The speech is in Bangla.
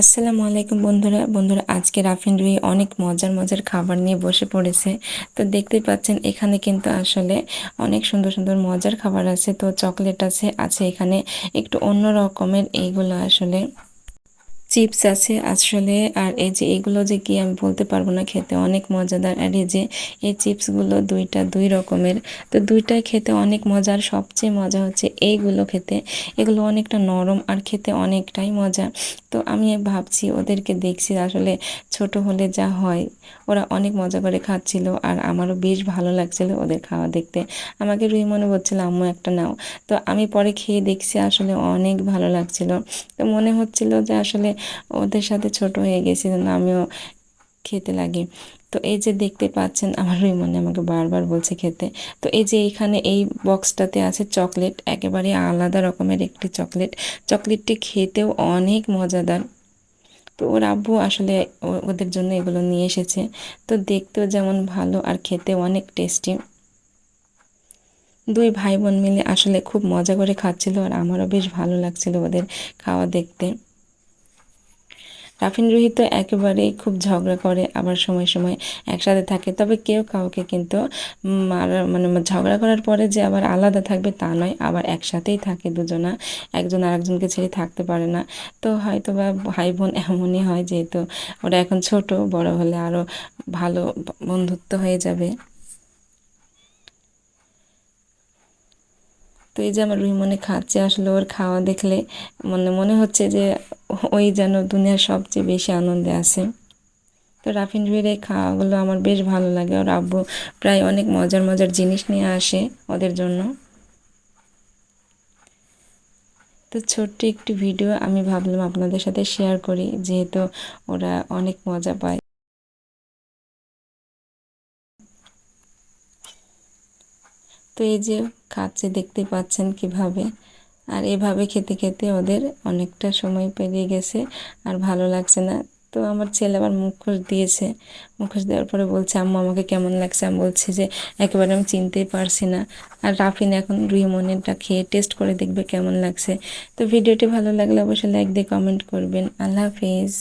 আসসালামু আলাইকুম বন্ধুরা আজকে রাফিন রুহি অনেক মজার মজার খাবার নিয়ে বসে পড়েছে। তো দেখতেই পাচ্ছেন এখানে কিন্তু আসলে অনেক সুন্দর সুন্দর মজার খাবার আছে। তো চকলেট আছে এখানে একটু অন্য রকমের, এইগুলো আসলে চিপস আছে আসলে। আর এই যে এগুলো যে কি আমি বলতে পারবো না, খেতে অনেক মজাদার। আর এই যে এই চিপসগুলো দুই রকমের, তো দুইটাই খেতে অনেক মজার। সবচেয়ে মজা হচ্ছে এইগুলো খেতে, এগুলো অনেকটা নরম আর খেতে অনেকটাই মজা। তো আমি ভাবছি, ওদেরকে দেখছি আসলে ছোট হলে যা হয়, ওরা অনেক মজা করে খাচ্ছিল আর আমারও বেশ ভালো লাগছিল ওদের খাওয়া দেখতে। আমাকে রুই মনে হচ্ছিল আম্মু একটা নাও। তো আমি পরে খেয়ে দেখছি আসলে অনেক ভালো লাগছিল। তো মনে হচ্ছিল যে আসলে ওদের সাথে ছোট হয়ে গেছি যেন আমিও খেতে লাগি। তো এই যে দেখতে পাচ্ছেন আমার মনে আমাকে বারবার বলছে খেতে। তো এই যে এখানে এই বক্সটাতে আছে চকলেট, একেবারে আলাদা রকমের একটি চকলেট। চকলেটটি খেতেও অনেক মজাদার। তো ওর আব্বু আসলে ওদের জন্য এগুলো নিয়ে এসেছে। তো দেখতেও যেমন ভালো আর খেতেও অনেক টেস্টি। দুই ভাই বোন মিলে আসলে খুব মজা করে খাচ্ছিল আর আমারও বেশ ভালো লাগছিল ওদের খাওয়া দেখতে। রাফিন রুহি তো একেবারেই খুব ঝগড়া করে, আবার সময় সময় একসাথে থাকে, তবে কেউ কাউকে কিন্তু মানে ঝগড়া করার পরে যে আবার আলাদা থাকবে তা নয়, আবার একসাথেই থাকে দুজনা। একজন আরেকজনকে ছেড়ে থাকতে পারে না। তো হয়তো বা ভাই বোন এমনই হয়, যেহেতু ওরা এখন ছোট, বড় হলে আরও ভালো বন্ধুত্ব হয়ে যাবে। তো এই যে আমার রুহিমনে খাচ্ছে, আসলে ওর খাওয়া দেখলে মনে হচ্ছে যে ওই যেন দুনিয়ার সবচেয়ে বেশি আনন্দে আছে। তো রাফিন রুহির এই খাওয়াগুলো আমার বেশ ভালো লাগে। ওর আব্বু প্রায় অনেক মজার মজার জিনিস নিয়ে আসে ওদের জন্য। তো ছোট্ট একটি ভিডিও আমি ভাবলাম আপনাদের সাথে শেয়ার করি, যেহেতু ওরা অনেক মজা পায়। তো এই যে খাচ্ছে, দেখতে পাচ্ছেন কিভাবে। আর এভাবে খেতে খেতে ওদের অনেকটা সময় পেরিয়ে গেছে আর ভালো লাগছে না। তো আমার ছেলে আবার মুখোশ দিয়েছে, মুখোশ দেওয়ার পরে বলছে আম্মু আমাকে কেমন লাগছে। আমি বলছি যে একেবারে আমি চিনতেই পারছি না। আর রাফিন এখন রুহিমনিটা খেয়ে টেস্ট করে দেখবে কেমন লাগছে। তো ভিডিওটি ভালো লাগলে অবশ্যই লাইক দিয়ে কমেন্ট করবেন। আল্লাহ হাফিজ।